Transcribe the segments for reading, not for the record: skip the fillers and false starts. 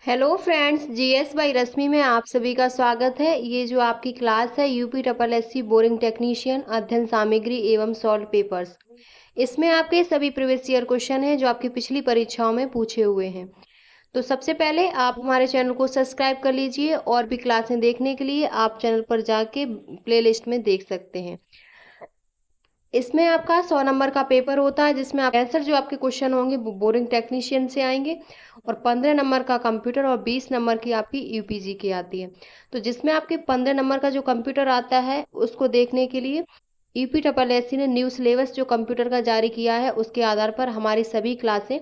Hello friends, GS by रश्मि में आप सभी का स्वागत है। ये जो आपकी क्लास है UP triple SC boring technician अध्ययन सामग्री एवं सॉल्व पेपर्स, इसमें आपके सभी प्रीवियस ईयर क्वेश्चन हैं जो आपकी पिछली परीक्षाओं में पूछे हुए हैं। तो सबसे पहले आप हमारे चैनल को सब्सक्राइब कर लीजिए और भी क्लासें देखने के लिए आप चैनल पर जाके प्लेलिस्ट में देख सकते हैं। इसमें आपका 100 नंबर का पेपर होता है जिसमें आप आंसर जो आपके क्वेश्चन होंगे वो बोरिंग टेक्नीशियन से आएंगे और 15 नंबर का कंप्यूटर और 20 नंबर की आपकी यूपीजी की आती है। तो जिसमें आपके 15 नंबर का जो कंप्यूटर आता है उसको देखने के लिए यूपी ट्रिपल एससी ने न्यू सिलेबस जो कंप्यूटर का जारी किया है उसके आधार पर हमारी सभी क्लासें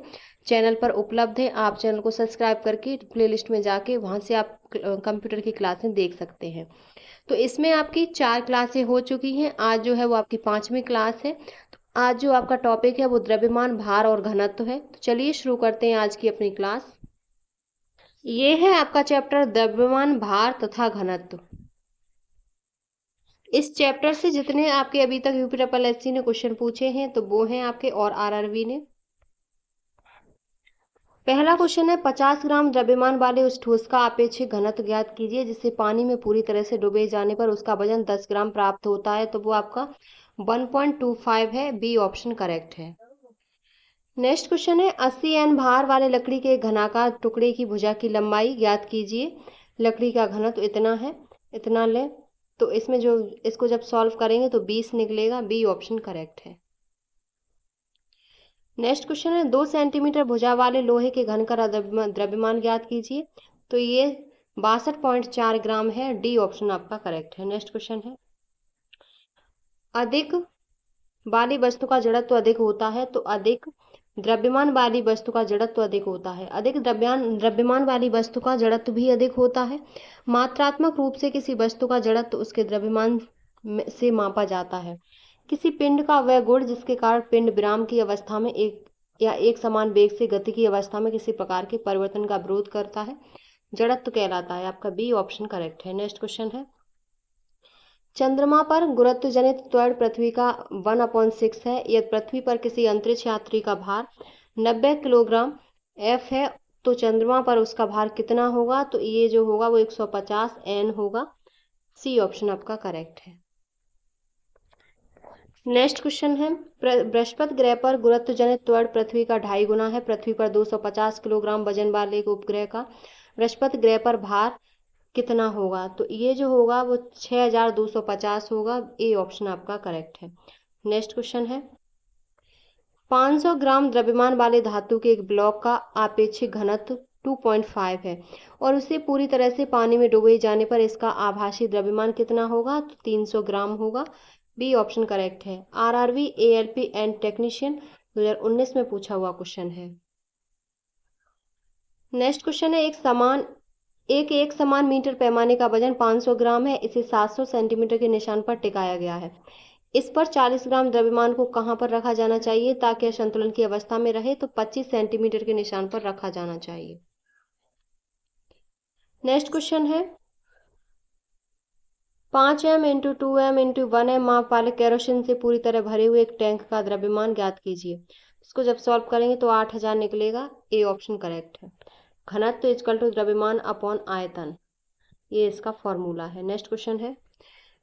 चैनल पर उपलब्ध है। आप चैनल को सब्सक्राइब करके प्लेलिस्ट में जाके वहाँ से आप कंप्यूटर की क्लासें देख सकते हैं। तो इसमें आपकी 4 क्लासें हो चुकी हैं। आज जो है वो आपकी 5वीं क्लास है। तो आज जो आपका टॉपिक है वो द्रव्यमान, भार और घनत्व है। तो चलिए शुरू करते हैं आज की अपनी क्लास। ये है आपका चैप्टर द्रव्यमान, भार तथा घनत्व। इस चैप्टर से जितने आपके अभी तक यूपी ट्रिपल एससी ने क्वेश्चन पूछे हैं तो वो हैं आपके और आरआरबी ने। पहला क्वेश्चन है 50 ग्राम द्रव्यमान वाले उस ठोस का आपेक्षिक घनत्व ज्ञात कीजिए जिससे पानी में पूरी तरह से डुबे जाने पर उसका वजन 10 ग्राम प्राप्त होता है। तो वो आपका 1.25 है। बी ऑप्शन करेक्ट है। नेक्स्ट क्वेश्चन है 80 एन भार वाले लकड़ी के घनाकार टुकड़े की भुजा की लंबाई ज्ञात कीजिए। लकड़ी का घनत्व इतना है, इतना ले। तो इसमें जो इसको जब सॉल्व करेंगे तो 20 निकलेगा। बी ऑप्शन करेक्ट है। नेक्स्ट क्वेश्चन है 2 सेंटीमीटर भुजा वाले लोहे के घन का द्रव्यमान ज्ञात कीजिए। तो ये 62.4 ग्राम है। डी ऑप्शन आपका करेक्ट है। नेक्स्ट क्वेश्चन है अधिक वाली वस्तु का जड़त्व अधिक होता है तो अधिक द्रव्यमान वाली वस्तु का जड़त्व अधिक होता है। अधिक द्रव्यमान वाली वस्तु का जड़त्व भी अधिक होता है। मात्रात्मक रूप से किसी वस्तु का जड़त्व उसके द्रव्यमान से मापा जाता है। किसी पिंड का वह गुण जिसके कारण पिंड विराम की अवस्था में एक समान वेग से गति की अवस्था में किसी प्रकार के परिवर्तन का विरोध करता है, जड़त्व कहलाता है। आपका बी ऑप्शन करेक्ट है। नेक्स्ट क्वेश्चन है चंद्रमा पर गुरुत्व जनित त्वरण पृथ्वी का 1/6 है। यदि पृथ्वी पर किसी अंतरिक्ष यात्री का भार 90 किलोग्राम एफ है तो चंद्रमा पर उसका भार कितना होगा। तो ये जो होगा वो 150 एन होगा। सी ऑप्शन आपका करेक्ट है। नेक्स्ट क्वेश्चन है बृहस्पति ग्रह पर गुरुत्व जनित त्वरण पृथ्वी का 2.5 गुना है। पृथ्वी पर 250 किलोग्राम वजन वाले एक उपग्रह का बृहस्पति ग्रह पर भार कितना होगा। तो ये जो होगा वो 6250 होगा। ए ऑप्शन आपका करेक्ट है। नेक्स्ट क्वेश्चन है 500 ग्राम द्रव्यमान वाले धातु के एक ब्लॉक का आपेक्षिक घनत्व 2.5 है और उसे पूरी तरह से पानी में डुबोए जाने पर इसका आभासी द्रव्यमान कितना होगा। तो 300 ग्राम होगा। बी ऑप्शन करेक्ट है। आरआरबी एएलपी एंड टेक्नीशियन 2019 में पूछा हुआ क्वेश्चन है। नेक्स्ट क्वेश्चन है एक समान मीटर पैमाने का वजन 500 ग्राम है। इसे 700 सेंटीमीटर के निशान पर टिकाया गया है। इस पर 40 ग्राम द्रव्यमान को कहां पर रखा जाना चाहिए ताकि संतुलन की अवस्था में रहे। तो 25 सेंटीमीटर के निशान पर रखा जाना चाहिए। नेक्स्ट क्वेश्चन है 5m into 2m into 1m माप वाले केरोसिन से पूरी तरह भरे हुए एक टैंक का द्रव्यमान ज्ञात कीजिए। इसको जब सॉल्व करेंगे तो 8000 निकलेगा। ए ऑप्शन करेक्ट है। घनत्व इक्वल टू द्रव्यमान अपॉन आयतन, ये इसका फॉर्मूला है। नेक्स्ट क्वेश्चन है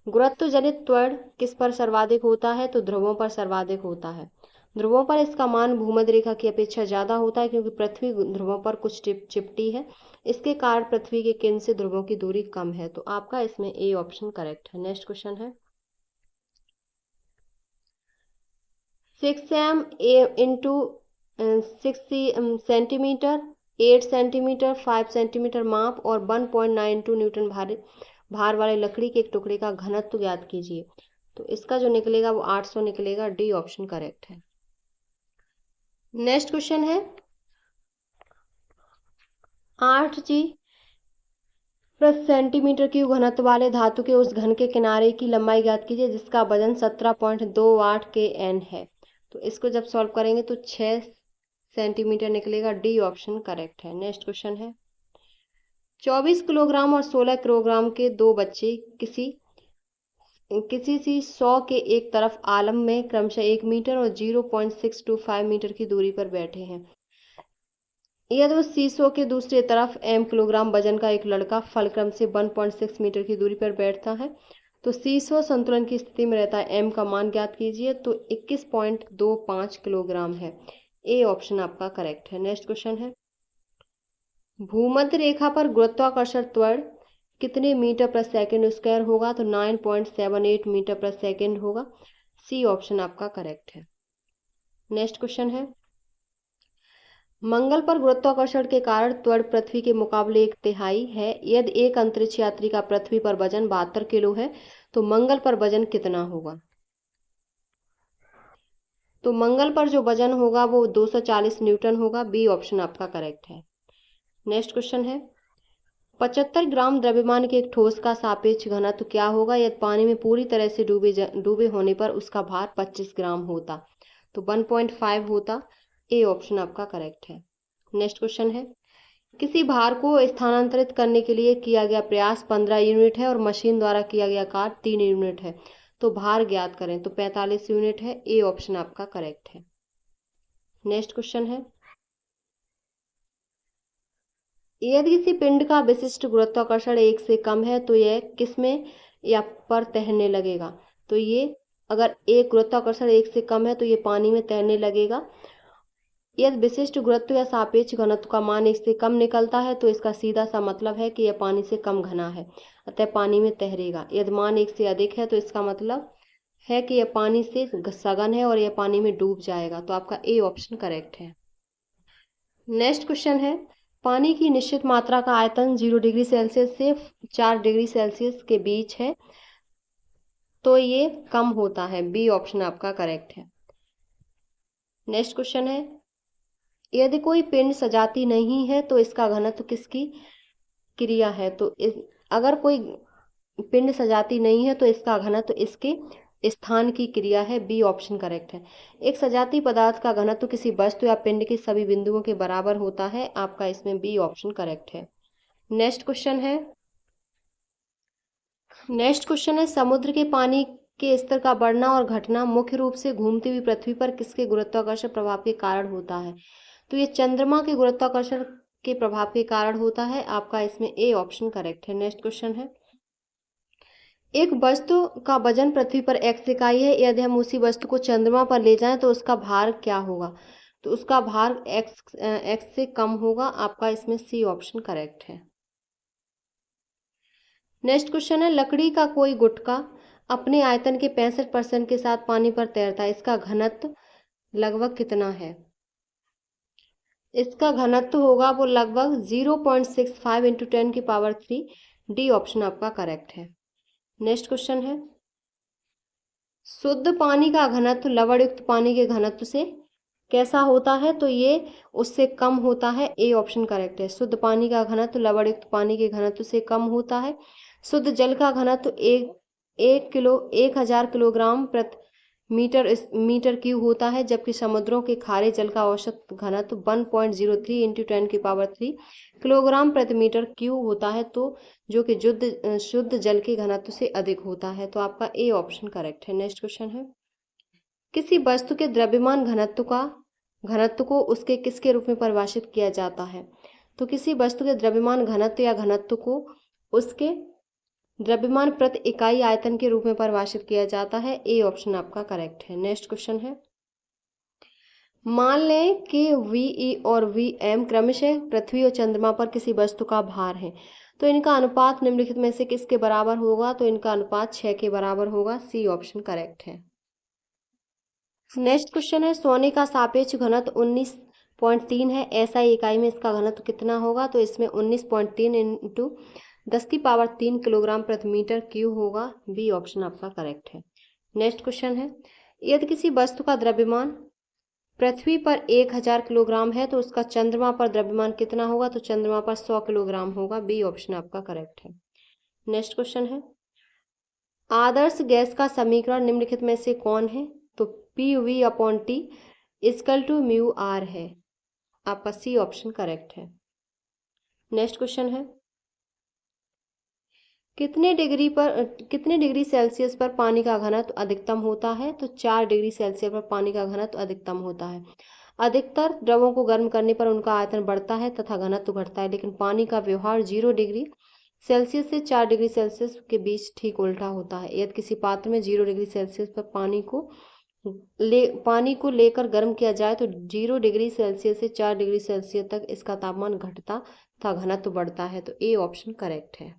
गुरुत्व जनित त्वरण किस पर सर्वाधिक होता है। तो ध्रुवों पर सर्वाधिक होता है। ध्रुवों पर इसका मान भूमध्य रेखा की अपेक्षा ज्यादा होता है क्योंकि पृथ्वी ध्रुवों पर कुछ चिपटी है। इसके कारण पृथ्वी के केंद्र से ध्रुवों की दूरी कम है। तो आपका इसमें ए ऑप्शन करेक्ट है। नेक्स्ट क्वेश्चन है 6m into 6 centimetre 8 centimetre 5 centimetre माप और 1.92 न्यूटन भार वाले लकड़ी के एक टुकड़े का घनत्व ज्ञात कीजिए। तो इसका जो निकलेगा वो 800 निकलेगा। डी ऑप्शन करेक्ट है। नेक्स्ट क्वेश्चन है 8g प्रति सेंटीमीटर क्यूब घनत्व वाले धातु के उस घन के किनारे की लंबाई ज्ञात कीजिए जिसका वजन 17.28 kN है। तो इसको जब सॉल्व करेंगे तो 6 सेंटीमीटर निकलेगा। डी ऑप्शन करेक्ट है। नेक्स्ट क्वेश्चन है 24 किलोग्राम और 16 किलोग्राम के दो बच्चे किसी सी 100 के एक तरफ आलम में क्रमशः 1 मीटर और 0.625 मीटर की दूरी पर बैठे हैं। यदि उस सीसो के दूसरी तरफ m किलोग्राम वजन का एक लड़का फलक्रम से 1.6 मीटर की दूरी पर बैठता है तो सीसो संतुलन की स्थिति में रहता है। m का मान ज्ञात कीजिए तो 21.25 किलोग्राम है। ए ऑप्शन आपका करेक्ट है। नेक्स्ट क्वेश्चन है, भूमध्य रेखा पर गुरुत्वाकर्षण त्वरण कितने मीटर प्रति सेकंड स्क्वायर होगा? तो 9.78 मीटर प्रति सेकंड होगा। सी ऑप्शन आपका करेक्ट है। नेक्स्ट क्वेश्चन है, मंगल पर गुरुत्वाकर्षण के कारण त्वरण पृथ्वी के मुकाबले 1/3 है। यदि एक अंतरिक्ष यात्री का पृथ्वी पर वजन 72 किलो है तो मंगल पर वजन कितना होगा? तो मंगल पर जो वजन होगा वो 240 न्यूटन होगा। बी ऑप्शन आपका करेक्ट है। नेक्स्ट क्वेश्चन है, 75 ग्राम द्रव्यमान के एक ठोस का सापेक्ष घनत्व क्या होगा? यदि पानी में पूरी तरह से डूबे होने पर उसका भार 25 ग्राम होता तो 1.5 होता। ए ऑप्शन आपका करेक्ट है। नेक्स्ट क्वेश्चन है, किसी भार को स्थानांतरित करने के लिए किया गया प्रयास 15 यूनिट है और मशीन द्वारा किया गया कार्य 3 यूनिट है तो भार ज्ञात करें। तो 45 यूनिट है। ए ऑप्शन आपका करेक्ट है। नेक्स्ट क्वेश्चन है, यदि किसी पिंड का विशिष्ट गुरुत्वाकर्षण 1 से कम है तो यह किसमें या पर तैरने लगेगा? तो ये अगर एक गुरुत्वाकर्षण 1 से कम है तो ये पानी में तैरने लगेगा। यदि विशिष्ट गुरुत्व या सापेक्ष घनत्व का मान 1 से कम निकलता है तो इसका सीधा सा मतलब है कि यह पानी से कम घना है, अतः पानी में तैरेगा। यदि मान 1 से अधिक है तो इसका मतलब है कि यह पानी से सघन है और यह पानी में डूब जाएगा। तो आपका ए ऑप्शन करेक्ट है। नेक्स्ट क्वेश्चन है, पानी की निश्चित मात्रा का आयतन 0 डिग्री सेल्सियस से 4 डिग्री सेल्सियस के बीच है तो ये कम होता है। बी ऑप्शन आपका करेक्ट है। नेक्स्ट क्वेश्चन है, यदि कोई पिंड सजाती नहीं है तो इसका घनत्व किसकी क्रिया है? तो अगर कोई पिंड सजाती नहीं है तो इसका घनत्व इसके स्थान की क्रिया है। बी ऑप्शन करेक्ट है। एक सजाती पदार्थ का घनत्व किसी वस्तु या पिंड के सभी बिंदुओं के बराबर होता है। आपका इसमें बी ऑप्शन करेक्ट है। नेक्स्ट क्वेश्चन है, समुद्र के पानी के स्तर का बढ़ना और घटना मुख्य रूप से घूमती हुई पृथ्वी पर किसके गुरुत्वाकर्षण प्रभाव के कारण होता है? तो ये चंद्रमा के गुरुत्वाकर्षण के प्रभाव के कारण होता है। आपका इसमें ए ऑप्शन करेक्ट है। नेक्स्ट क्वेश्चन है, एक वस्तु का वजन पृथ्वी पर x इकाई है। यदि हम उसी वस्तु को चंद्रमा पर ले जाएं तो उसका भार क्या होगा? तो उसका भार x से कम होगा। आपका इसमें सी ऑप्शन करेक्ट है। नेक्स्ट क्वेश्चन है, लकड़ी का कोई गुटका अपने आयतन के 65% के साथ पानी पर तैरता है, इसका घनत्व लगभग कितना है? इसका घनत्व होगा वो लगभग 0.65 इंटू 10 की पावर 3। डी ऑप्शन आपका करेक्ट है। नेक्स्ट क्वेश्चन है, शुद्ध पानी का घनत्व लवण युक्त पानी के घनत्व से कैसा होता है? तो ये उससे कम होता है। ए ऑप्शन करेक्ट है। शुद्ध पानी का घनत्व लवण युक्त पानी के घनत्व से कम होता है। शुद्ध जल का घनत्व 1000 किलोग्राम प्रति मीटर क्यूब होता है, जबकि समुद्रों के खारे जल का औसत घनत्व 1.03 इंटू 10 की पावर 3 किलोग्राम प्रति मीटर क्यूब होता है, तो जो कि शुद्ध जल के घनत्व से अधिक होता है। तो आपका ए ऑप्शन करेक्ट है। नेक्स्ट क्वेश्चन है, किसी वस्तु के द्रव्यमान घनत्व को उसके किसके रूप में परिभाषित किया जाता है? तो किसी वस्तु के द्रव्यमान घनत्व या घनत्व को उसके द्रव्यमान प्रति इकाई आयतन के रूप में परिभाषित किया जाता है। ए ऑप्शन आपका करेक्ट है। नेक्स्ट क्वेश्चन है, मान लें कि वी और वी एम क्रमशः पृथ्वी और चंद्रमा पर किसी वस्तु का भार है, तो इनका अनुपात निम्नलिखित में से किसके बराबर होगा? तो इनका अनुपात 6 के बराबर होगा। सी ऑप्शन करेक्ट है। नेक्स्ट क्वेश्चन है, सोने का सापेक्ष घनत्व 19.3 है। एसआई इकाई में इसका घनत्व कितना होगा? तो इसमें 19.3 इंटू 10 की पावर 3 किलोग्राम प्रति मीटर क्यूब होगा। बी ऑप्शन आपका करेक्ट है। नेक्स्ट क्वेश्चन है, यदि किसी वस्तु का द्रव्यमान पृथ्वी पर 1000 किलोग्राम है तो उसका चंद्रमा पर द्रव्यमान कितना होगा? तो चंद्रमा पर 100 किलोग्राम होगा। बी ऑप्शन आपका करेक्ट है। नेक्स्ट क्वेश्चन है, आदर्श गैस का समीकरण निम्नलिखित में से कौन है? तो PV/T equal to mu R है। आपका सी ऑप्शन करेक्ट है। नेक्स्ट क्वेश्चन है, कितने डिग्री सेल्सियस पर पानी का घनत्व अधिकतम होता है? तो 4 डिग्री सेल्सियस पर पानी का घनत्व अधिकतम होता है। अधिकतर द्रवों को गर्म करने पर उनका आयतन बढ़ता है तथा घनत्व घटता है, लेकिन पानी का व्यवहार 0 डिग्री सेल्सियस से 4 डिग्री सेल्सियस के बीच ठीक उल्टा होता है। यदि किसी पात्र में 0 डिग्री सेल्सियस पर पानी को लेकर गर्म किया जाए तो 0 डिग्री सेल्सियस से 4 डिग्री सेल्सियस तक इसका तापमान घटता तथा घनत्व बढ़ता है। तो ए ऑप्शन करेक्ट है।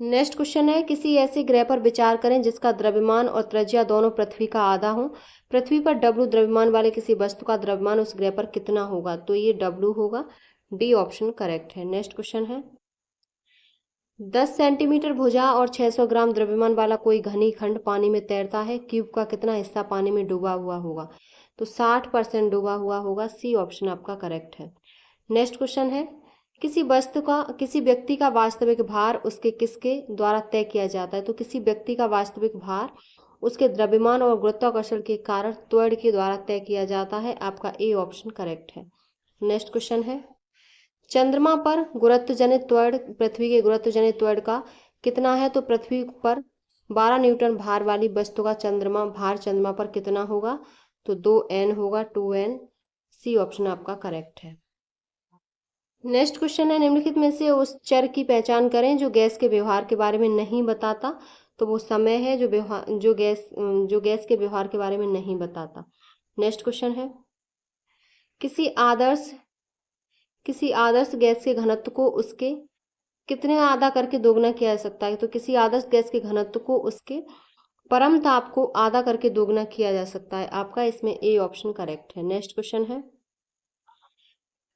नेक्स्ट क्वेश्चन है, किसी ऐसे ग्रह पर विचार करें जिसका द्रव्यमान और त्रिज्या दोनों पृथ्वी का आधा हो। पृथ्वी पर W द्रव्यमान वाले किसी वस्तु का द्रव्यमान उस ग्रह पर कितना होगा? तो ये W होगा। डी ऑप्शन करेक्ट है। नेक्स्ट क्वेश्चन है, 10 सेंटीमीटर भुजा और 600 ग्राम द्रव्यमान वाला कोई घनी खंड पानी में तैरता है। क्यूब का कितना हिस्सा पानी में डूबा हुआ होगा? तो 60% डूबा हुआ होगा। सी ऑप्शन आपका करेक्ट है। नेक्स्ट क्वेश्चन है, किसी व्यक्ति का वास्तविक भार उसके किसके द्वारा तय किया जाता है? तो किसी व्यक्ति का वास्तविक भार उसके द्रव्यमान और गुरुत्वाकर्षण के कारण त्वरण के द्वारा तय किया जाता है। आपका ए ऑप्शन करेक्ट है। नेक्स्ट क्वेश्चन है, चंद्रमा पर गुरुत्वजनित त्वरण पृथ्वी के गुरुत्वजनित त्वरण का कितना है? तो पृथ्वी पर 12 न्यूटन भार वाली वस्तु का चंद्रमा पर कितना होगा? तो 2n होगा, 2n। सी ऑप्शन आपका करेक्ट है। नेक्स्ट क्वेश्चन है, निम्नलिखित में से उस चर की पहचान करें जो गैस के व्यवहार के बारे में नहीं बताता। तो वो समय है जो गैस के व्यवहार के बारे में नहीं बताता। नेक्स्ट क्वेश्चन है, किसी आदर्श गैस के घनत्व को उसके कितने आधा करके दोगुना किया जा सकता है? तो किसी आदर्श गैस के घनत्व को उसके परम ताप को आधा करके दोगुना किया जा सकता है। आपका इसमें ए ऑप्शन करेक्ट है। नेक्स्ट क्वेश्चन है,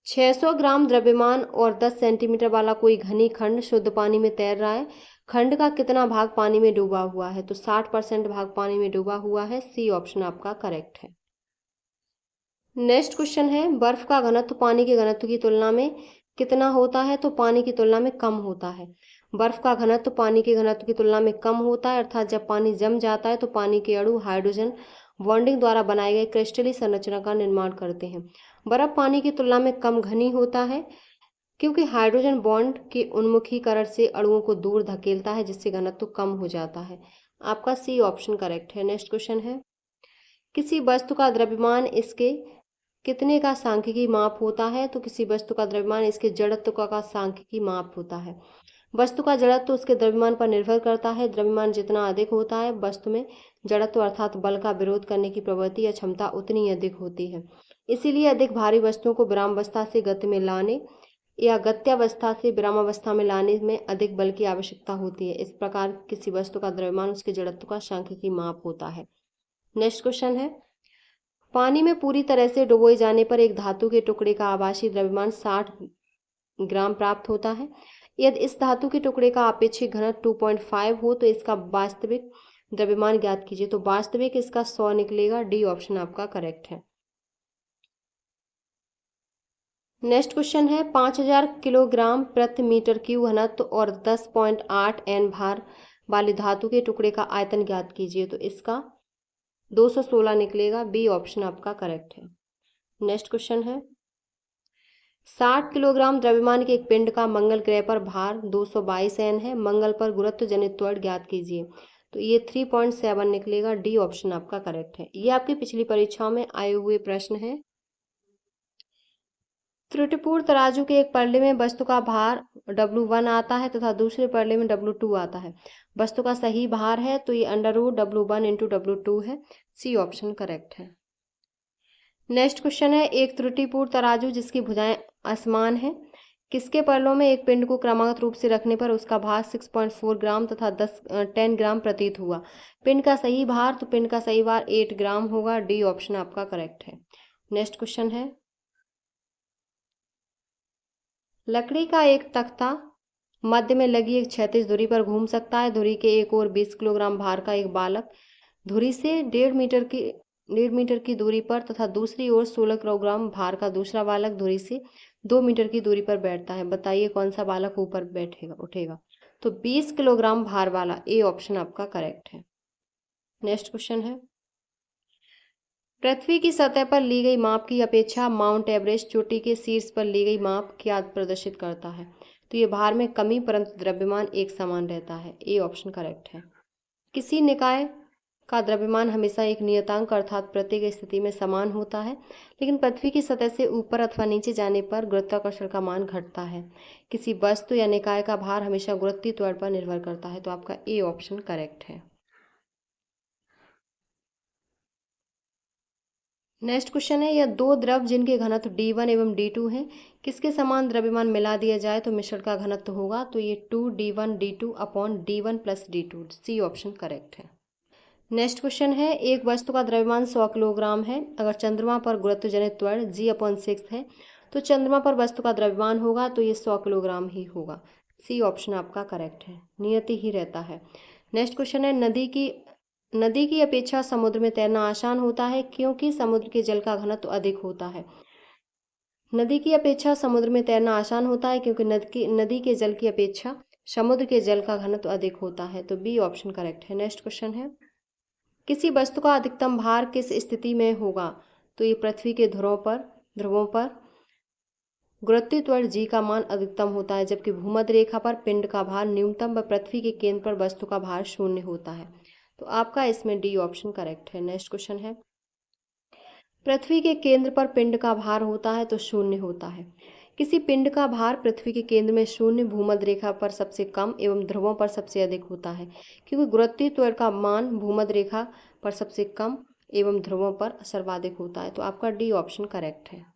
600 ग्राम द्रव्यमान और 10 सेंटीमीटर वाला कोई घनी खंड शुद्ध पानी में तैर रहा है। खंड का कितना भाग पानी में डूबा हुआ है? तो 60% भाग पानी में डूबा हुआ है। सी ऑप्शन आपका करेक्ट है। नेक्स्ट क्वेश्चन है, बर्फ का घनत्व पानी के घनत्व की तुलना में कितना होता है? तो पानी की तुलना में कम होता है। बर्फ का घनत्व पानी के घनत्व की तुलना में कम होता है, अर्थात जब पानी जम जाता है तो पानी के अणु हाइड्रोजन बॉन्डिंग द्वारा बनाए गए क्रिस्टलीय संरचना का निर्माण करते हैं। बर्फ पानी की तुलना में कम घनी होता है क्योंकि हाइड्रोजन बॉन्ड के उन्मुखीकरण से अणुओं को दूर धकेलता है, जिससे घनत्व कम हो जाता है। आपका सी ऑप्शन करेक्ट है। नेक्स्ट क्वेश्चन है, किसी वस्तु का द्रव्यमान इसके कितने का सांख्यिकी माप होता है? तो किसी वस्तु का द्रव्यमान इसके जड़त्व का सांख्यिकी माप होता है। वस्तु का जड़त्व उसके द्रव्यमान पर निर्भर करता है। द्रव्यमान जितना अधिक होता है, वस्तु में जड़त्व अर्थात बल का विरोध करने की प्रवृत्ति या क्षमता उतनी अधिक होती है। इसीलिए अधिक भारी वस्तुओं को विरामावस्था से गति में लाने या गत्यावस्था से विरामावस्था में लाने में अधिक बल की आवश्यकता होती है। इस प्रकार किसी वस्तु का द्रव्यमान उसके जड़त्व का सांख्यिकी माप होता है। नेक्स्ट क्वेश्चन है, पानी में पूरी तरह से डुबोए जाने पर एक धातु के टुकड़े का आभासी द्रव्यमान 60 ग्राम प्राप्त होता है। यदि इस धातु के टुकड़े का अपेक्षित घनत्व 2.5 हो तो इसका वास्तविक द्रव्यमान ज्ञात कीजिए। तो वास्तविक इसका 100 निकलेगा। डी ऑप्शन आपका करेक्ट है। नेक्स्ट क्वेश्चन है, 5000 किलोग्राम प्रति मीटर क्यूब घनत्व और 10.8 n भार वाली धातु के टुकड़े का आयतन ज्ञात कीजिए। तो इसका 216 निकलेगा। बी ऑप्शन आपका करेक्ट है। नेक्स्ट क्वेश्चन है, 60 किलोग्राम द्रव्यमान के एक पिंड का मंगल ग्रह पर भार 222 n है। मंगल पर गुरुत्व जनित त्वरण ज्ञात कीजिए। तो ये 3.7 निकलेगा। डी ऑप्शन आपका करेक्ट है। ये आपकी पिछली परीक्षाओं में आए हुए प्रश्न है। त्रुटिपूर्ण तराजू के एक पल्ले में वस्तु का भार W1 आता है तथा दूसरे पल्ले में W2 आता है। वस्तु का सही भार है तो ये √W1 × W2 है। सी ऑप्शन करेक्ट है। नेक्स्ट क्वेश्चन है, एक त्रुटिपूर्ण तराजू जिसकी भुजाएं असमान है, किसके पल्लों में एक पिंड को क्रमागत रूप से रखने पर उसका भार 6.4 ग्राम तथा 10 ग्राम प्रतीत हुआ। पिंड का सही भार 8 ग्राम होगा। डी ऑप्शन आपका करेक्ट है। नेक्स्ट क्वेश्चन है, लकड़ी का एक तख्ता मध्य में लगी एक क्षैतिज धुरी पर घूम सकता है। धुरी के एक ओर 20 किलोग्राम भार का एक बालक धुरी से 1.5 मीटर की दूरी पर तथा दूसरी ओर 16 किलोग्राम भार का दूसरा बालक धुरी से 2 मीटर की दूरी पर बैठता है। बताइए कौन सा बालक ऊपर उठेगा? तो 20 किलोग्राम भार वाला। ए ऑप्शन आपका करेक्ट है। नेक्स्ट क्वेश्चन है, पृथ्वी की सतह पर ली गई माप की अपेक्षा माउंट एवरेस्ट चोटी के शीर्ष पर ली गई माप क्या प्रदर्शित करता है? तो ये भार में कमी परंतु द्रव्यमान एक समान रहता है। ए ऑप्शन करेक्ट है। किसी निकाय का द्रव्यमान हमेशा एक नियतांक अर्थात प्रत्येक स्थिति में समान होता है, लेकिन पृथ्वी की सतह से ऊपर अथवा नीचे जाने पर गुरुत्वाकर्षण का मान घटता है। किसी वस्तु या निकाय का भार हमेशा गुरुत्वीय त्वरण पर निर्भर करता है। तो आपका ए ऑप्शन करेक्ट है। नेक्स्ट क्वेश्चन है, यह दो द्रव जिनके घनत्व d1 एवं d2 हैं, किसके समान द्रव्यमान मिला दिया जाए तो मिश्रण का घनत्व होगा? तो ये 2d1 d2 upon d1 plus d2, C option correct है। नेक्स्ट क्वेश्चन है, एक वस्तु का द्रव्यमान 100 किलोग्राम है। अगर चंद्रमा पर गुरुत्वजनित त्वरण g/6 है तो चंद्रमा पर वस्तु का द्रव्यमान होगा तो ये 100 किलोग्राम ही होगा। सी ऑप्शन आपका करेक्ट है, नियति ही रहता है। नेक्स्ट क्वेश्चन है, नदी की अपेक्षा समुद्र में तैरना आसान होता है क्योंकि समुद्र के जल का घनत्व अधिक होता है। नदी की अपेक्षा समुद्र में तैरना आसान होता है क्योंकि नदी के जल की अपेक्षा समुद्र के जल का घनत्व अधिक होता है। तो बी ऑप्शन करेक्ट है। नेक्स्ट क्वेश्चन है, किसी वस्तु का अधिकतम भार किस स्थिति में होगा? तो ये पृथ्वी के ध्रुवों पर गुरुत्वीय त्वरण g का मान अधिकतम होता है, जबकि भूमध्य रेखा पर पिंड का भार न्यूनतम व पृथ्वी के केंद्र पर वस्तु का भार 0 होता है। तो आपका इसमें डी ऑप्शन करेक्ट है। नेक्स्ट क्वेश्चन है, पृथ्वी के केंद्र पर पिंड का भार होता है तो 0 होता है। किसी पिंड का भार पृथ्वी के केंद्र में 0 भूमध्य रेखा पर सबसे कम एवं ध्रुवों पर सबसे अधिक होता है, क्योंकि गुरुत्वीय त्वरण का मान भूमध्य रेखा पर सबसे कम एवं ध्रुवों पर सर्वाधिक होता है। तो आपका डी ऑप्शन करेक्ट है।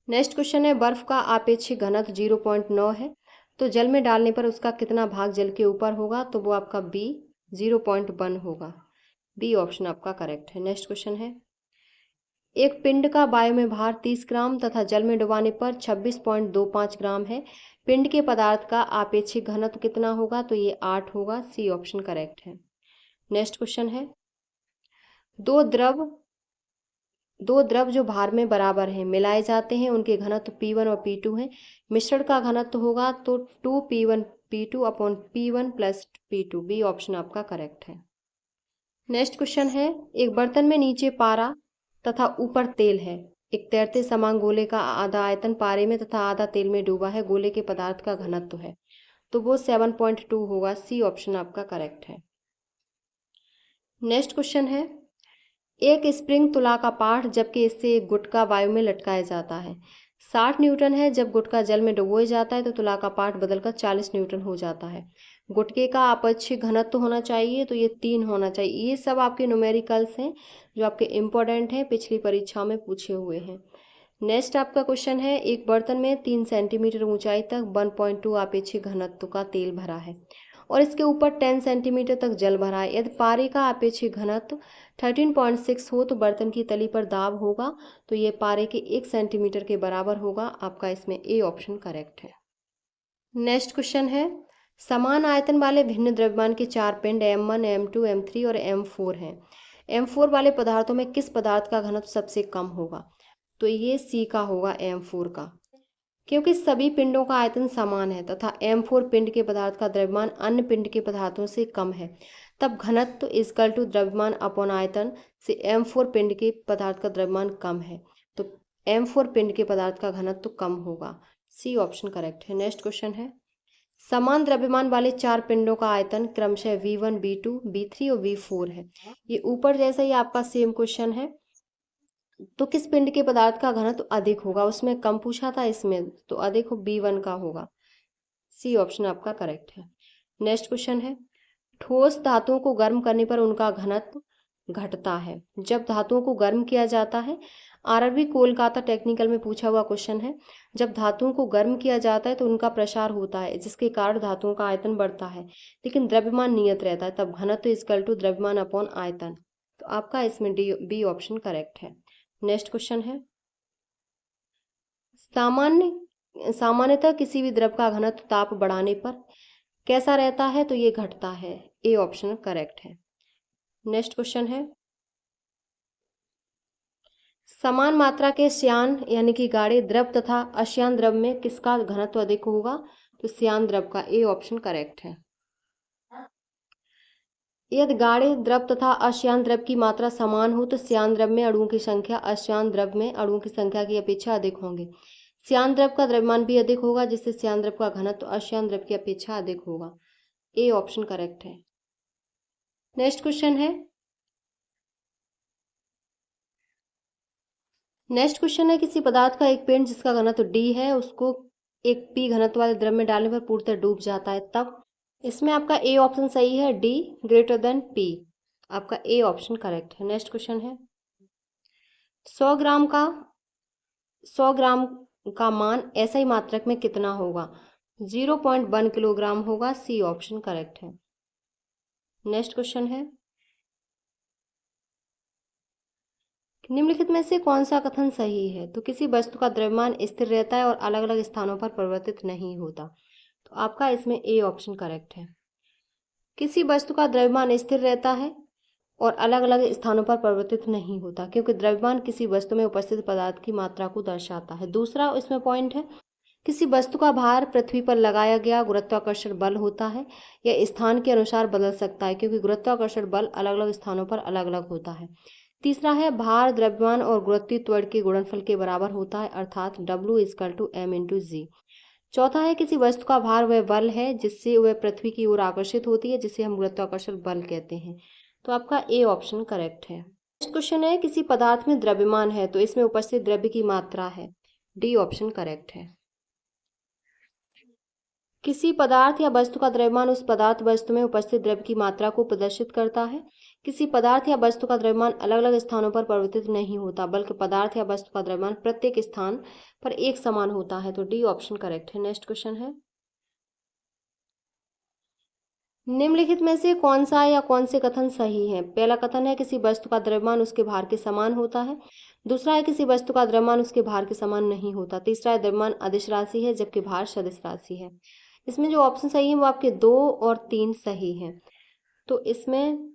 नेक्स्ट क्वेश्चन है, बर्फ का आपेक्षिक घनत्व 0.9 है तो जल में डालने पर उसका कितना भाग जल के ऊपर होगा? तो वो आपका बी 0.1 होगा। बी ऑप्शन आपका करेक्ट है। नेक्स्ट क्वेश्चन है, एक पिंड का वायु में भार 30 ग्राम तथा जल में डुबाने पर 26.25 ग्राम है। पिंड के पदार्थ का आपेक्षिक घनत्व कितना होगा? तो ये 8 होगा। सी ऑप्शन करेक्ट है। नेक्स्ट क्वेश्चन है, दो द्रव जो भार में बराबर हैं मिलाए जाते हैं, उनके घनत्व P1 और P2 हैं। मिश्रण का घनत्व होगा तो 2P1 P2 upon P1 plus P2। B option आपका करेक्ट है। नेक्स्ट क्वेश्चन है, एक बर्तन में नीचे पारा तथा ऊपर तेल है। एक तैरते समान गोले का आधा आयतन पारे में तथा आधा तेल में डूबा है। गोले के पदार्थ का घनत्व है तो वो 7.2 होगा। सी ऑप्शन आपका करेक्ट है। नेक्स्ट क्वेश्चन है, एक स्प्रिंग तुला का पाठ जबकि इससे एक गुटका वायु में लटकाया जाता है 60 न्यूटन है। जब गुटका जल में डुबोया जाता है तो तुला का पाठ बदलकर 40 न्यूटन हो जाता है। गुटके का आपेक्षिक घनत्व होना चाहिए तो ये 3 होना चाहिए। ये सब आपके न्यूमेरिकल्स हैं जो आपके इम्पोर्टेंट हैं, पिछली परीक्षा में पूछे हुए हैं। नेक्स्ट आपका क्वेश्चन है, एक बर्तन में 3 सेंटीमीटर ऊंचाई तक 1.2 आपेक्षिक घनत्व का तेल भरा है और इसके ऊपर 10 सेंटीमीटर तक जल भरा है। यदि पारे का आपेक्षिक घनत्व 13.6 हो तो बर्तन की तली पर दाब होगा तो ये पारे के 1 सेंटीमीटर के बराबर होगा। आपका इसमें ए ऑप्शन करेक्ट है। नेक्स्ट क्वेश्चन है, समान आयतन वाले भिन्न द्रव्यमान के 4 पिंड M1, M2, M3 और M4 हैं। M4 वाले पदार्थों में किस पदार्थ का घनत्व सबसे कम होगा? तो ये सी का होगा, M4 का, क्योंकि सभी पिंडों का आयतन समान है तथा M4 पिंड के पदार्थ का द्रव्यमान अन्य पिंड के पदार्थों से कम है, तब घनत्व इक्वल टू द्रव्यमान अपॉन आयतन से M4 पिंड के पदार्थ का द्रव्यमान कम है तो M4 पिंड के पदार्थ का घनत्व कम होगा। सी ऑप्शन करेक्ट है। नेक्स्ट क्वेश्चन है, समान द्रव्यमान वाले 4 पिंडों का आयतन क्रमशः V1, V2, V3 और V4 है। ये ऊपर जैसा ही आपका सेम क्वेश्चन है, तो किस पिंड के पदार्थ का घनत्व अधिक होगा? उसमें कम पूछा था, इसमें तो अधिक हो B1 का होगा। सी ऑप्शन आपका करेक्ट है। नेक्स्ट क्वेश्चन है, ठोस धातुओं को गर्म करने पर उनका घनत्व घटता है। जब धातुओं को गर्म किया जाता है, आरआरबी कोलकाता टेक्निकल में पूछा हुआ क्वेश्चन है, जब धातुओं को गर्म किया जाता है तो उनका प्रसार होता है जिसके कारण धातुओं का आयतन बढ़ता है, लेकिन द्रव्यमान नियत रहता है, तब घनत्व इक्वल टू द्रव्यमान अपॉन आयतन। तो आपका इसमें बी ऑप्शन करेक्ट है। नेक्स्ट क्वेश्चन है, सामान्यतः किसी भी द्रव का घनत्व ताप बढ़ाने पर कैसा रहता है? तो ये घटता है। ए ऑप्शन करेक्ट है। नेक्स्ट क्वेश्चन है, समान मात्रा के श्यान यानी कि गाढ़े द्रव तथा अश्यान द्रव में किसका घनत्व अधिक होगा? तो श्यान द्रव का। ए ऑप्शन करेक्ट है। यदि गाढ़े द्रव तथा अश्यान द्रव की मात्रा समान हो तो श्यान द्रव में अणुओं की संख्या अश्यान द्रव में अणुओं की संख्या की अपेक्षा अधिक होंगे। श्यान द्रव का द्रव्यमान भी अधिक होगा जिससे श्यान द्रव का घनत्व अश्यान द्रव की अपेक्षा अधिक होगा। ए ऑप्शन करेक्ट है। नेक्स्ट क्वेश्चन है किसी पदार्थ का एक पिंड जिसका घनत्व d है उसको एक p घनत्व वाले द्रव में डालने पर पूर्णतः डूब जाता है तब। इसमें आपका ए ऑप्शन सही है, d ग्रेटर देन p। आपका ए ऑप्शन करेक्ट है। नेक्स्ट क्वेश्चन है 100 ग्राम का 100 ग्राम का मान एसआई मात्रक में कितना होगा? 0.1 किलोग्राम होगा। सी ऑप्शन करेक्ट है। नेक्स्ट क्वेश्चन है निम्नलिखित में से कौन सा कथन सही है? तो किसी वस्तु का द्रव्यमान स्थिर रहता है और अलग अलग स्थानों पर परिवर्तित नहीं होता। तो आपका इसमें ए ऑप्शन करेक्ट है। किसी वस्तु का द्रव्यमान स्थिर रहता है और अलग अलग स्थानों पर परिवर्तित नहीं होता, क्योंकि द्रव्यमान किसी वस्तु में उपस्थित पदार्थ की मात्रा को दर्शाता है। दूसरा इसमें पॉइंट है किसी वस्तु का भार पृथ्वी पर लगाया गया गुरुत्वाकर्षण बल होता है, यह स्थान के अनुसार बदल सकता है क्योंकि गुरुत्वाकर्षण बल अलग अलग स्थानों पर अलग अलग होता है। तीसरा है भार द्रव्यमान और गुरुत्वीय त्वरण के गुणनफल के बराबर होता है, अर्थात W = m/g। चौथा है किसी वस्तु का भार वह बल है जिससे वह पृथ्वी की ओर आकर्षित होती है, जिसे हम गुरुत्वाकर्षण बल कहते हैं। तो आपका ए ऑप्शन करेक्ट है। नेक्स्ट क्वेश्चन है किसी पदार्थ में द्रव्यमान है तो इसमें उपस्थित द्रव्य की मात्रा है। डी ऑप्शन करेक्ट है। किसी पदार्थ या वस्तु का द्रव्यमान उस पदार्थ वस्तु में उपस्थित द्रव्य की मात्रा को प्रदर्शित करता है। किसी पदार्थ या वस्तु का द्रव्यमान अलग अलग स्थानों पर परिवर्तित नहीं होता, बल्कि पदार्थ या वस्तु का द्रव्यमान प्रत्येक स्थान पर एक समान होता है। तो डी ऑप्शन करेक्ट है। नेक्स्ट क्वेश्चन है निम्नलिखित में से कौन सा या कौन से कथन सही है? पहला कथन है किसी वस्तु का द्रव्यमान उसके भार के समान होता है। दूसरा है किसी वस्तु का द्रव्यमान उसके भार के समान नहीं होता। तीसरा है द्रव्यमान अदिश राशि है जबकि भार सदिश राशि है। इसमें जो ऑप्शन सही है वो आपके 2 और 3 सही हैं। तो इसमें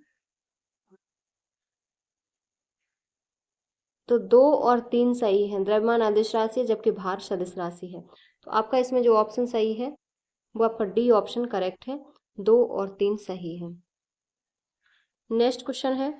2 और 3 सही हैं। द्रव्यमान अदिश राशि है जबकि भार सदिश राशि है। तो आपका इसमें जो ऑप्शन सही है वो आपका डी ऑप्शन करेक्ट है। 2 और 3 सही है। नेक्स्ट क्वेश्चन है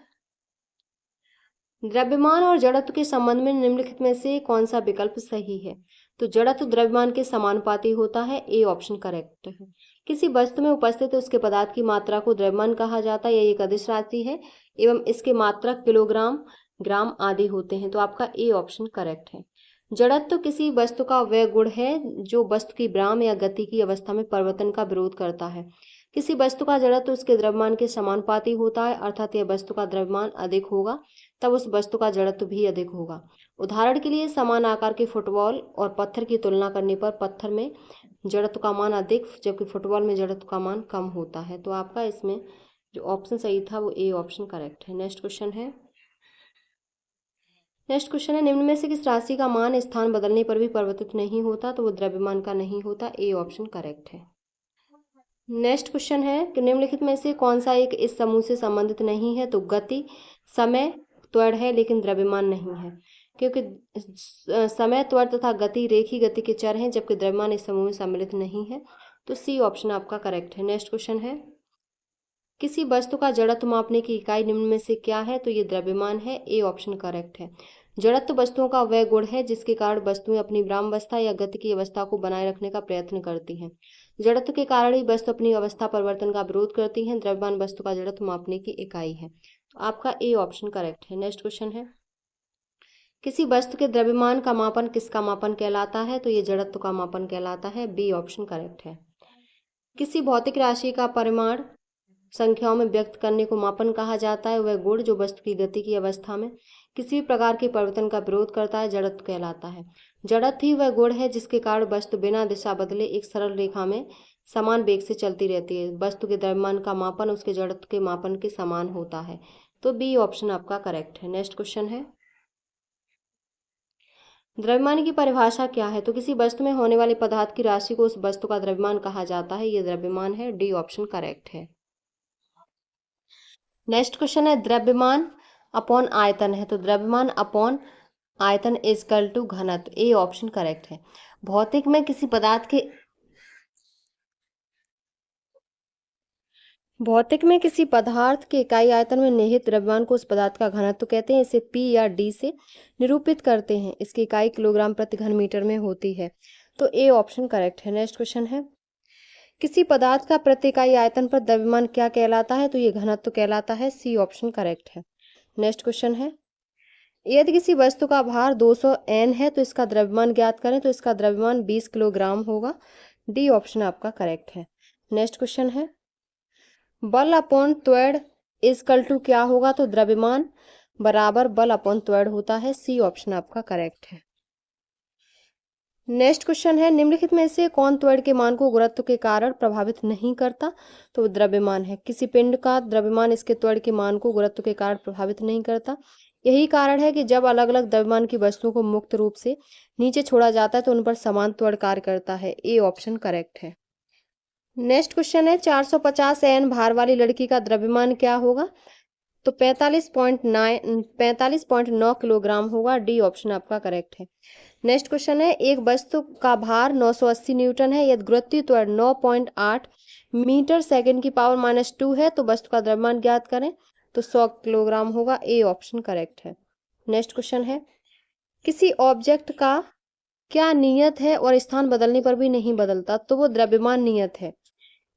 द्रव्यमान और जड़त्व के संबंध में निम्नलिखित में से कौन सा विकल्प सही है? तो जड़त्व द्रव्यमान के समानुपाती होता है। ए ऑप्शन करेक्ट है। किसी वस्तु में उपस्थित उसके पदार्थ की मात्रा को द्रव्यमान कहा जाता है। यह एक अदिश राशि है एवं इसके मात्रक किलोग्राम, ग्राम आदि होते हैं। तो आपका ए ऑप्शन करेक्ट है। जड़त्व किसी वस्तु का वह गुण है जो वस्तु की विराम या गति की अवस्था में परिवर्तन का विरोध करता है। किसी वस्तु का जड़त्व उसके द्रव्यमान के समानुपाती होता है, अर्थात यह वस्तु का द्रव्यमान अधिक होगा तब उस वस्तु का जड़त्व भी अधिक होगा। उदाहरण के लिए समान आकार के फुटबॉल और पत्थर की तुलना करने पर पत्थर में जड़त्व का मान अधिक जबकि फुटबॉल में जड़त्व का मान कम होता है। तो आपका इसमें जो ऑप्शन सही था वो ए ऑप्शन करेक्ट है। नेक्स्ट क्वेश्चन है निम्न में से किस राशि का मान स्थान बदलने पर भी परिवर्तित नहीं होता? तो वो द्रव्यमान का नहीं होता। ए ऑप्शन करेक्ट है। नेक्स्ट क्वेश्चन है कि निम्नलिखित में से कौन सा एक इस समूह से संबंधित नहीं है? तो गति, समय, त्वरण है लेकिन द्रव्यमान नहीं है, क्योंकि समय, त्वरण तथा गति रेखीय गति के चर हैं जबकि द्रव्यमान इस समूह में सम्मिलित नहीं है। तो सी ऑप्शन आपका करेक्ट है। नेक्स्ट क्वेश्चन है किसी वस्तु का जड़त्व मापने की इकाई निम्न में से क्या है? तो ये द्रव्यमान है। ए ऑप्शन करेक्ट है। जड़त्व वस्तुओं का वह गुण है जिसके कारण वस्तुएं अपनी विरामावस्था या गति की अवस्था को बनाए रखने का प्रयत्न करती हैं। जड़त्व के कारण ही वस्तु अपनी अवस्था परिवर्तन का विरोध करती हैं। द्रव्यमान वस्तु का जड़त्व मापने की इकाई है। तो आपका ए ऑप्शन करेक्ट है। नेक्स्ट क्वेश्चन है किसी वस्तु के द्रव्यमान का मापन किसका मापन कहलाता है? तो ये जड़त्व का मापन कहलाता है। बी ऑप्शन करेक्ट है। किसी भौतिक राशि का परिमाण संख्याओं में व्यक्त करने को मापन कहा जाता है। वह गुण जो वस्तु की गति की अवस्था में किसी भी प्रकार के परिवर्तन का विरोध करता है जड़त्व कहलाता है। जड़त्व ही वह गुण है जिसके कारण वस्तु बिना दिशा बदले एक सरल रेखा में समान वेग से चलती रहती है। वस्तु के द्रव्यमान का मापन उसके जड़त्व के मापन के समान होता है। तो बी ऑप्शन आपका करेक्ट है। नेक्स्ट क्वेश्चन है द्रव्यमान की परिभाषा क्या है? तो किसी वस्तु में होने वाले पदार्थ की राशि को उस वस्तु का द्रव्यमान कहा जाता है। यह द्रव्यमान है। डी ऑप्शन करेक्ट है। नेक्स्ट क्वेश्चन है द्रव्यमान अपॉन आयतन है। तो द्रव्यमान अपॉन आयतन इज इक्वल टू घनत्व। ए ऑप्शन करेक्ट है। भौतिक में किसी पदार्थ के इकाई आयतन में निहित द्रव्यमान को उस पदार्थ का घनत्व कहते हैं। इसे पी या डी से निरूपित करते हैं। इसकी इकाई किलोग्राम प्रति घन मीटर में होती है। तो ए ऑप्शन करेक्ट है। नेक्स्ट क्वेश्चन है किसी पदार्थ का प्रति इकाई आयतन पर द्रव्यमान क्या कहलाता है? तो ये घनत्व कहलाता है। सी ऑप्शन करेक्ट है। नेक्स्ट क्वेश्चन है, यदि किसी वस्तु का भार 200 N है तो इसका द्रव्यमान ज्ञात करें। तो इसका द्रव्यमान 20 किलोग्राम होगा। डी ऑप्शन आपका करेक्ट है। नेक्स्ट क्वेश्चन है, बल अपॉन त्वरण इजकल टू क्या होगा? तो द्रव्यमान बराबर बल अपॉन त्वरण होता है। सी ऑप्शन आपका करेक्ट है। नेक्स्ट क्वेश्चन है, निम्नलिखित में से कौन त्वरण के मान को गुरुत्व के कारण प्रभावित नहीं करता? तो द्रव्यमान है। किसी पिंड का द्रव्यमान इसके त्वरण के मान को गुरुत्व के कारण प्रभावित नहीं करता। यही कारण है कि जब अलग अलग द्रव्यमान की वस्तुओं को मुक्त रूप से नीचे छोड़ा जाता है तो उन पर समान त्वरण कार्य करता है। ए ऑप्शन करेक्ट है। नेक्स्ट क्वेश्चन है, 450 N भार वाली लड़की का द्रव्यमान क्या होगा? तो 45.9 किलोग्राम होगा। डी ऑप्शन आपका करेक्ट है। नेक्स्ट क्वेश्चन है, एक वस्तु का भार 980 न्यूटन है, यदि गुरुत्वीय त्वरण 9.8 मीटर सेकंड की पावर -2 है तो वस्तु का द्रव्यमान ज्ञात करें। तो 100 किलोग्राम होगा। ए ऑप्शन करेक्ट है। नेक्स्ट क्वेश्चन है, किसी ऑब्जेक्ट का क्या नियत है और स्थान बदलने पर भी नहीं बदलता? तो वो द्रव्यमान नियत है।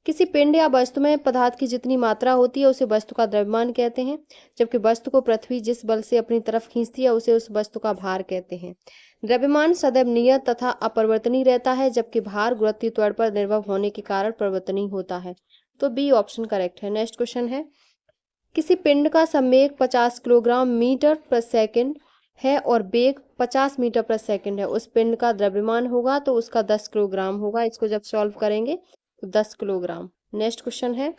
किसी पिंड या वस्तु में पदार्थ की जितनी मात्रा होती है उसे वस्तु का द्रव्यमान कहते हैं, जबकि वस्तु को पृथ्वी जिस बल से अपनी तरफ खींचती है उसे उस वस्तु का भार कहते हैं। द्रव्यमान सदैव नियत तथा अपरिवर्तनीय रहता है, जबकि भार गुरुत्वीय त्वरण पर निर्भर होने के कारण परिवर्तनीय होता है। तो बी ऑप्शन करेक्ट है। नेक्स्ट क्वेश्चन है, किसी पिंड का संवेग 50 किलोग्राम मीटर पर सेकंड है और वेग 50 मीटर पर सेकंड है, उस पिंड का द्रव्यमान होगा तो उसका 10 किलोग्राम होगा। इसको जब सॉल्व करेंगे 10 किलोग्राम। नेक्स्ट क्वेश्चन है,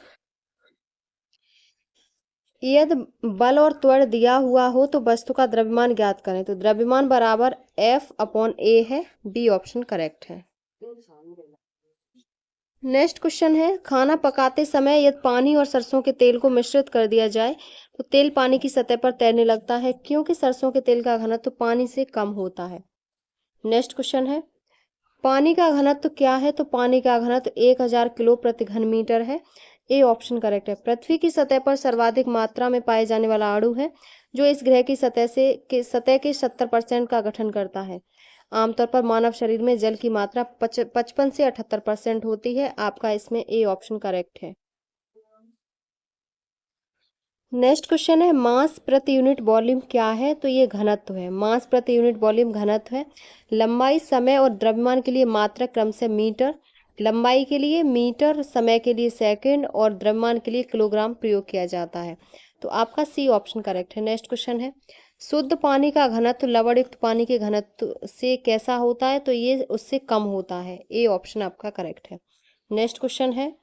यदि बल और त्वरण दिया हुआ हो तो वस्तु का द्रव्यमान ज्ञात करें। तो द्रव्यमान बराबर F/A है। डी ऑप्शन करेक्ट है। नेक्स्ट क्वेश्चन है, खाना पकाते समय यदि पानी और सरसों के तेल को मिश्रित कर दिया जाए तो तेल पानी की सतह पर तैरने लगता है, क्योंकि सरसों के तेल का घनत्व पानी से कम होता है। नेक्स्ट क्वेश्चन है, पानी का घनत्व क्या है? तो पानी का घनत्व 1000 किलो प्रति घन मीटर है। ए ऑप्शन करेक्ट है। पृथ्वी की सतह पर सर्वाधिक मात्रा में पाए जाने वाला अणु है जो इस ग्रह की सतह के 70% का गठन करता है। आमतौर पर मानव शरीर में जल की मात्रा 55 से 78% होती है। आपका इसमें ए ऑप्शन करेक्ट है। नेक्स्ट क्वेश्चन है, मास प्रति यूनिट वॉल्यूम क्या है? तो ये घनत्व है। मास प्रति यूनिट वॉल्यूम घनत्व है। लंबाई, समय और द्रव्यमान के लिए मात्रक क्रमशः मीटर, लंबाई के लिए मीटर, समय के लिए सेकंड और द्रव्यमान के लिए किलोग्राम प्रयोग किया जाता है। तो आपका सी ऑप्शन करेक्ट है। नेक्स्ट क्वेश्चन है, शुद्ध पानी का घनत्व लवणयुक्त पानी के घनत्व से कैसा होता है? तो ये उससे कम होता है। ए ऑप्शन आपका करेक्ट है। नेक्स्ट क्वेश्चन है,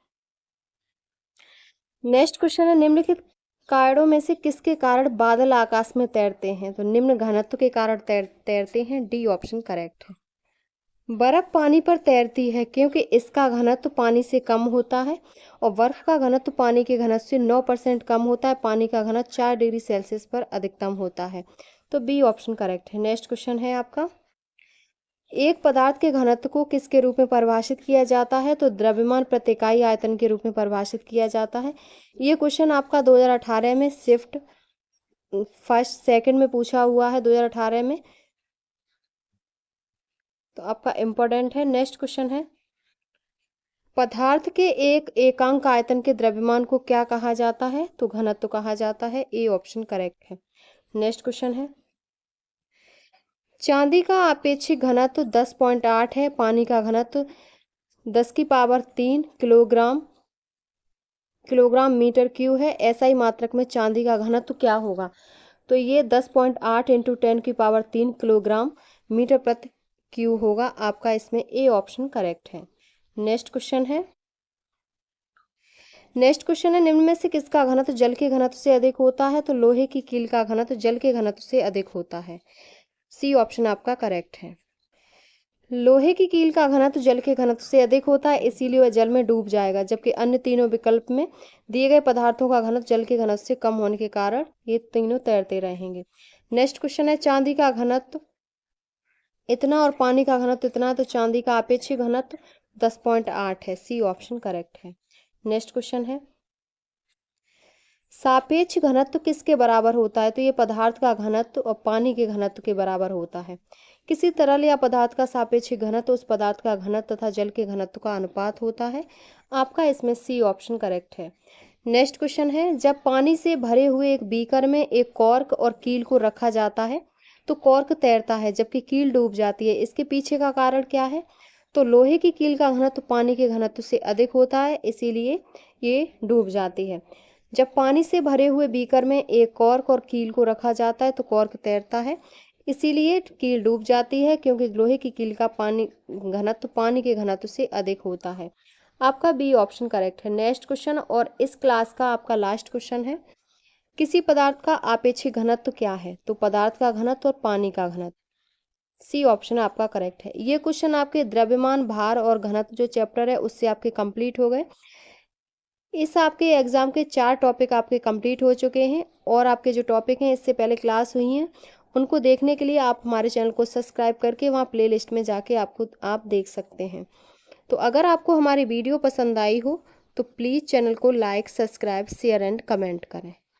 निम्नलिखित कारणों में से किसके कारण बादल आकाश में तैरते हैं? तो निम्न घनत्व के कारण तैरते हैं। डी ऑप्शन करेक्ट है। बर्फ पानी पर तैरती है क्योंकि इसका घनत्व पानी से कम होता है और बर्फ का घनत्व पानी के घनत्व से 9% कम होता है। पानी का घनत्व 4 डिग्री सेल्सियस पर अधिकतम होता है। तो बी ऑप्शन करेक्ट है। नेक्स्ट क्वेश्चन है आपका, एक पदार्थ के घनत्व को किसके रूप में परिभाषित किया जाता है? तो द्रव्यमान प्रति इकाई आयतन के रूप में परिभाषित किया जाता है। ये क्वेश्चन आपका 2018 में शिफ्ट फर्स्ट सेकंड में पूछा हुआ है 2018 में, तो आपका इम्पोर्टेंट है। नेक्स्ट क्वेश्चन है, पदार्थ के एक एकांक आयतन के द्रव्यमान को क्या कहा जाता है? तो घनत्व कहा जाता है। ए ऑप्शन करेक्ट है। नेक्स्ट क्वेश्चन है, चांदी का आपेक्षिक घनत्व 10.8 है। पानी का घनत्व 10 की पावर 3 किलोग्राम मीटर क्यू है। एसआई मात्रक में चांदी का घनत्व क्या होगा? तो ये 10.8 इंटू 10 की पावर 3 किलोग्राम मीटर प्रति क्यू होगा। आपका इसमें ए ऑप्शन करेक्ट है। नेक्स्ट क्वेश्चन है, निम्न में से किसका घनत्व जल के घनत्व से अधिक होता है? तो लोहे की कील का घनत्व जल के घनत्व से अधिक होता है। सी ऑप्शन आपका करेक्ट है। लोहे की कील का घनत्व जल के घनत्व से अधिक होता है, इसीलिए वह जल में डूब जाएगा, जबकि अन्य तीनों विकल्प में दिए गए पदार्थों का घनत्व जल के घनत्व से कम होने के कारण ये तीनों तैरते रहेंगे। नेक्स्ट क्वेश्चन है, चांदी का घनत्व इतना और पानी का घनत्व इतना, तो चांदी का आपेक्षिक घनत्व 10.8 है। सी ऑप्शन करेक्ट है। नेक्स्ट क्वेश्चन है, सापेक्ष घनत्व किसके बराबर होता है? तो ये पदार्थ का घनत्व और पानी के घनत्व के बराबर होता है। किसी तरल या पदार्थ का सापेक्ष घनत्व उस पदार्थ का घनत्व तथा जल के घनत्व का अनुपात होता है। आपका इसमें सी ऑप्शन करेक्ट है। नेक्स्ट क्वेश्चन है, जब पानी से भरे हुए एक बीकर में एक कॉर्क और कील को रखा जाता है तो कॉर्क तैरता है जबकि कील डूब जाती है। इसके पीछे का कारण क्या है? तो लोहे की कील का घनत्व पानी के घनत्व से अधिक होता है, इसीलिए ये डूब जाती है। जब पानी से भरे हुए बीकर में एक कॉर्क और कील को रखा जाता है तो कॉर्क तैरता है, इसीलिए कील डूब जाती है, क्योंकि लोहे की कील का घनत्व पानी के घनत्व से अधिक होता है। आपका बी ऑप्शन करेक्ट है। नेक्स्ट क्वेश्चन और इस क्लास का आपका लास्ट क्वेश्चन है, किसी पदार्थ का आपेक्षिक घनत्व क्या है? तो पदार्थ का घनत्व और पानी का घनत्व। सी ऑप्शन आपका करेक्ट है। ये क्वेश्चन आपके द्रव्यमान, भार और घनत्व जो चैप्टर है उससे आपके कंप्लीट हो गए। इस आपके एग्जाम के 4 टॉपिक आपके कंप्लीट हो चुके हैं और आपके जो टॉपिक हैं इससे पहले क्लास हुई हैं उनको देखने के लिए आप हमारे चैनल को सब्सक्राइब करके वहाँ प्लेलिस्ट में जाके आप देख सकते हैं। तो अगर आपको हमारी वीडियो पसंद आई हो तो प्लीज़ चैनल को like, subscribe, share and comment करें।